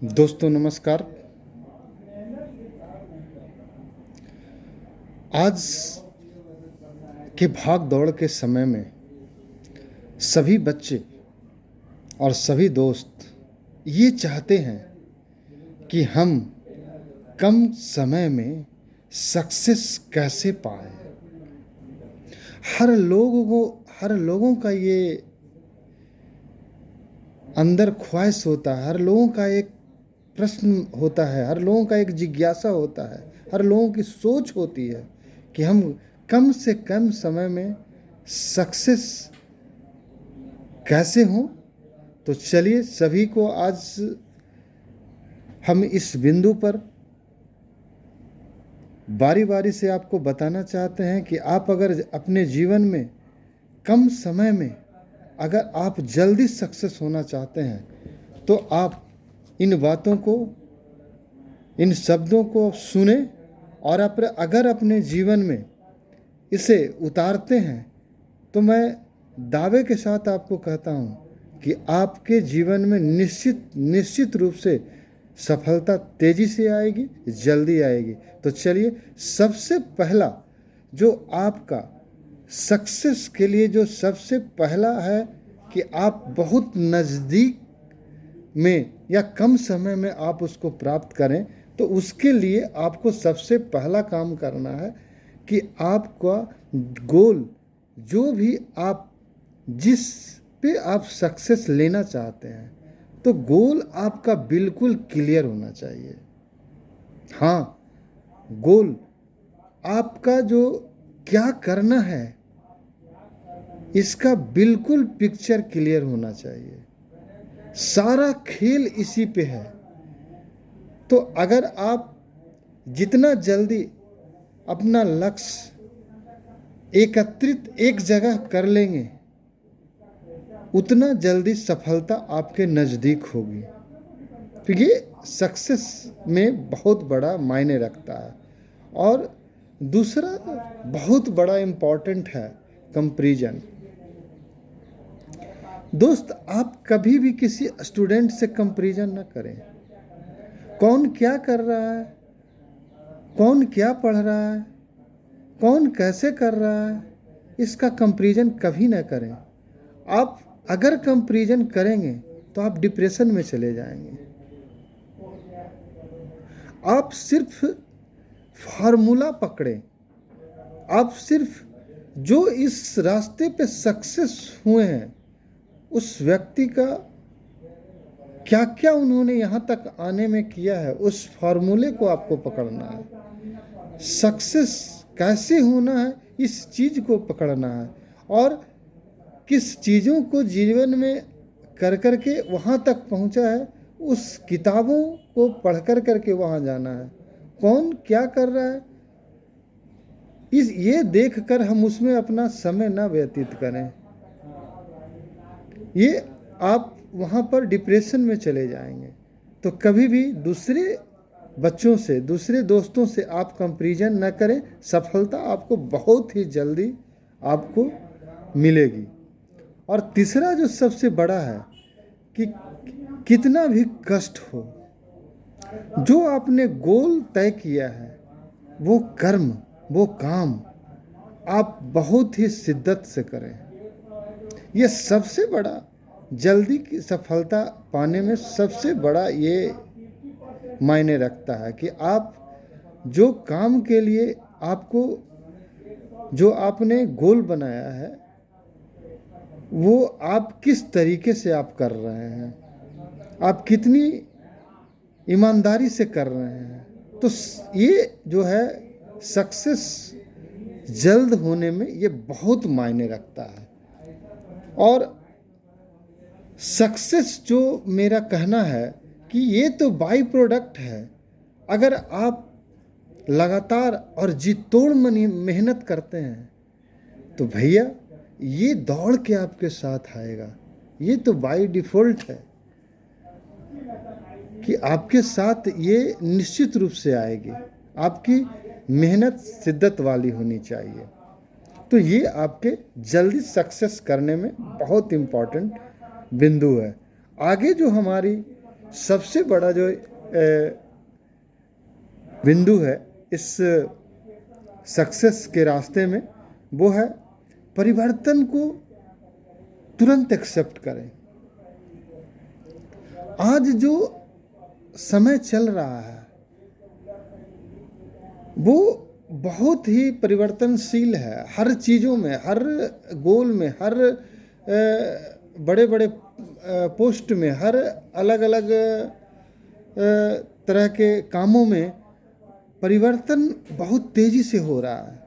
दोस्तों नमस्कार। आज के भाग दौड़ के समय में सभी बच्चे और सभी दोस्त ये चाहते हैं कि हम कम समय में सक्सेस कैसे पाएं। हर लोगों का ये अंदर ख्वाहिश होता है, हर लोगों का एक प्रश्न होता है, हर लोगों का एक जिज्ञासा होता है, हर लोगों की सोच होती है कि हम कम से कम समय में सक्सेस कैसे हों। तो चलिए सभी को आज हम इस बिंदु पर बारी बारी से आपको बताना चाहते हैं कि आप अगर अपने जीवन में कम समय में अगर आप जल्दी सक्सेस होना चाहते हैं तो आप इन बातों को, इन शब्दों को सुने और अगर अपने जीवन में इसे उतारते हैं तो मैं दावे के साथ आपको कहता हूँ कि आपके जीवन में निश्चित रूप से सफलता तेजी से आएगी, जल्दी आएगी। तो चलिए सबसे पहला जो आपका सक्सेस के लिए जो सबसे पहला है कि आप बहुत नज़दीक में या कम समय में आप उसको प्राप्त करें, तो उसके लिए आपको सबसे पहला काम करना है कि आपका गोल, जो भी आप जिस पे आप सक्सेस लेना चाहते हैं, तो गोल आपका बिल्कुल क्लियर होना चाहिए। हाँ, गोल आपका जो क्या करना है इसका बिल्कुल पिक्चर क्लियर होना चाहिए। सारा खेल इसी पे है। तो अगर आप जितना जल्दी अपना लक्ष्य एकत्रित एक जगह कर लेंगे उतना जल्दी सफलता आपके नज़दीक होगी। तो ये सक्सेस में बहुत बड़ा मायने रखता है। और दूसरा बहुत बड़ा इम्पॉर्टेंट है कंपैरिजन। दोस्त, आप कभी भी किसी स्टूडेंट से कंपैरिजन ना करें। कौन क्या कर रहा है, कौन क्या पढ़ रहा है, कौन कैसे कर रहा है, इसका कंपैरिजन कभी ना करें। आप अगर कंपैरिजन करेंगे तो आप डिप्रेशन में चले जाएंगे। आप सिर्फ फार्मूला पकड़ें। आप सिर्फ जो इस रास्ते पे सक्सेस हुए हैं उस व्यक्ति का क्या क्या उन्होंने यहाँ तक आने में किया है, उस फार्मूले को आपको पकड़ना है। सक्सेस कैसे होना है इस चीज़ को पकड़ना है और किस चीज़ों को जीवन में कर कर के वहाँ तक पहुँचा है, उस किताबों को पढ़ कर करके वहाँ जाना है। कौन क्या कर रहा है ये देख कर हम उसमें अपना समय ना व्यतीत करें। ये आप वहाँ पर डिप्रेशन में चले जाएंगे। तो कभी भी दूसरे बच्चों से, दूसरे दोस्तों से आप कंपैरिजन न करें। सफलता आपको बहुत ही जल्दी आपको मिलेगी। और तीसरा जो सबसे बड़ा है कि कितना भी कष्ट हो, जो आपने गोल तय किया है वो कर्म, वो काम आप बहुत ही शिद्दत से करें। ये सबसे बड़ा, जल्दी की सफलता पाने में सबसे बड़ा ये मायने रखता है कि आप जो काम के लिए आपको, जो आपने गोल बनाया है, वो आप किस तरीके से आप कर रहे हैं, आप कितनी ईमानदारी से कर रहे हैं। तो ये जो है सक्सेस जल्द होने में ये बहुत मायने रखता है। और सक्सेस जो मेरा कहना है कि ये तो बाई प्रोडक्ट है। अगर आप लगातार और जी तोड़ मेहनत करते हैं तो भैया ये दौड़ के आपके साथ आएगा। ये तो बाई डिफ़ॉल्ट है कि आपके साथ ये निश्चित रूप से आएगी। आपकी मेहनत शिद्दत वाली होनी चाहिए। तो ये आपके जल्दी सक्सेस करने में बहुत इम्पॉर्टेंट बिंदु है। आगे जो हमारी सबसे बड़ा जो बिंदु है इस सक्सेस के रास्ते में, वो है परिवर्तन को तुरंत एक्सेप्ट करें। आज जो समय चल रहा है वो बहुत ही परिवर्तनशील है, हर चीज़ों में, हर गोल में, हर बड़े बड़े पोस्ट में, हर अलग अलग तरह के कामों में परिवर्तन बहुत तेज़ी से हो रहा है।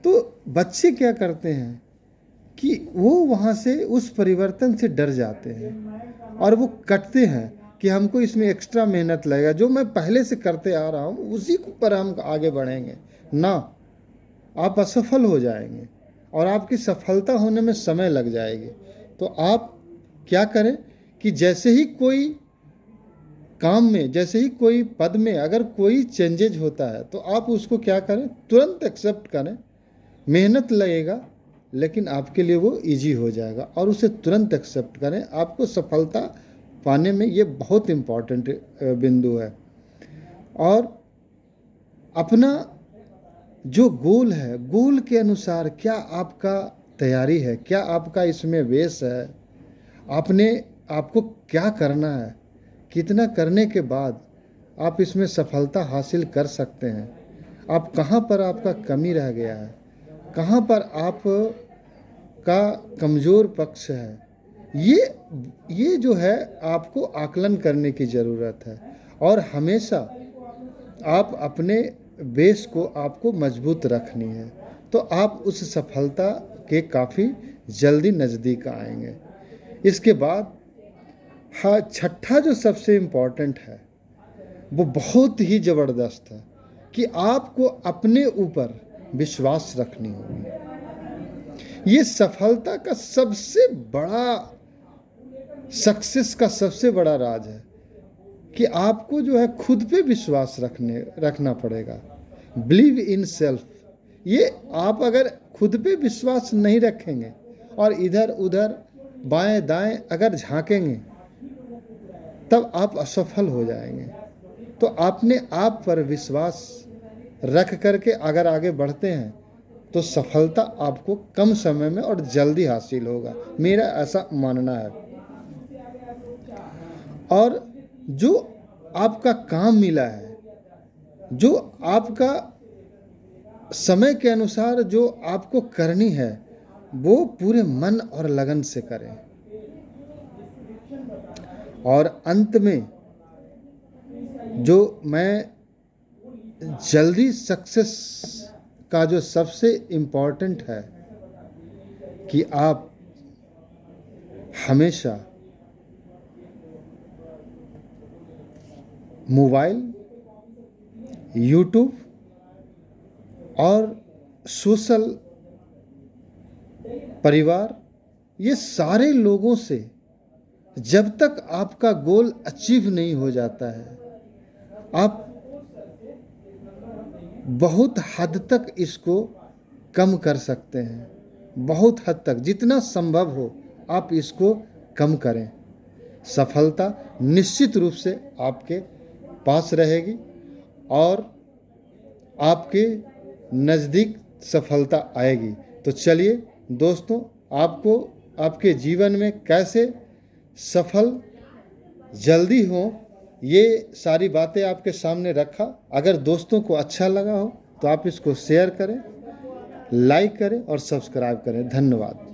तो बच्चे क्या करते हैं कि वो वहाँ से उस परिवर्तन से डर जाते हैं और वो कटते हैं कि हमको इसमें एक्स्ट्रा मेहनत लगेगा, जो मैं पहले से करते आ रहा हूँ उसी पर हम आगे बढ़ेंगे ना, आप असफल हो जाएंगे और आपकी सफलता होने में समय लग जाएगी। तो आप क्या करें कि जैसे ही कोई काम में, जैसे ही कोई पद में अगर कोई चेंजेज होता है तो आप उसको क्या करें, तुरंत एक्सेप्ट करें। मेहनत लगेगा लेकिन आपके लिए वो इजी हो जाएगा और उसे तुरंत एक्सेप्ट करें। आपको सफलता पाने में ये बहुत इम्पॉर्टेंट बिंदु है। और अपना जो गोल है, गोल के अनुसार क्या आपका तैयारी है, क्या आपका इसमें वेश है, आपको क्या करना है, कितना करने के बाद आप इसमें सफलता हासिल कर सकते हैं, आप कहाँ पर आपका कमी रह गया है, कहाँ पर आप का कमज़ोर पक्ष है, ये जो है आपको आकलन करने की ज़रूरत है। और हमेशा आप अपने बेस को आपको मजबूत रखनी है, तो आप उस सफलता के काफ़ी जल्दी नज़दीक आएंगे। इसके बाद हाँ, छठा जो सबसे इम्पॉर्टेंट है वो बहुत ही ज़बरदस्त है कि आपको अपने ऊपर विश्वास रखनी होगी। ये सफलता का सबसे बड़ा, सक्सेस का सबसे बड़ा राज है कि आपको जो है खुद पे विश्वास रखना पड़ेगा। Believe in self. ये आप अगर खुद पे विश्वास नहीं रखेंगे और इधर उधर बाएं दाएं अगर झांकेंगे तब आप असफल हो जाएंगे। तो आपने आप पर विश्वास रख करके अगर आगे बढ़ते हैं तो सफलता आपको कम समय में और जल्दी हासिल होगा, मेरा ऐसा मानना है। और जो आपका काम मिला है, जो आपका समय के अनुसार जो आपको करनी है, वो पूरे मन और लगन से करें। और अंत में जो मैं जल्दी सक्सेस का जो सबसे इम्पॉर्टेंट है कि आप हमेशा मोबाइल, यूट्यूब और सोशल, परिवार, ये सारे लोगों से जब तक आपका गोल अचीव नहीं हो जाता है, आप बहुत हद तक इसको कम कर सकते हैं। बहुत हद तक, जितना संभव हो आप इसको कम करें। सफलता निश्चित रूप से आपके पास रहेगी और आपके नज़दीक सफलता आएगी। तो चलिए दोस्तों, आपको आपके जीवन में कैसे सफल जल्दी हो, ये सारी बातें आपके सामने रखा। अगर दोस्तों को अच्छा लगा हो तो आप इसको शेयर करें, लाइक करें और सब्सक्राइब करें। धन्यवाद।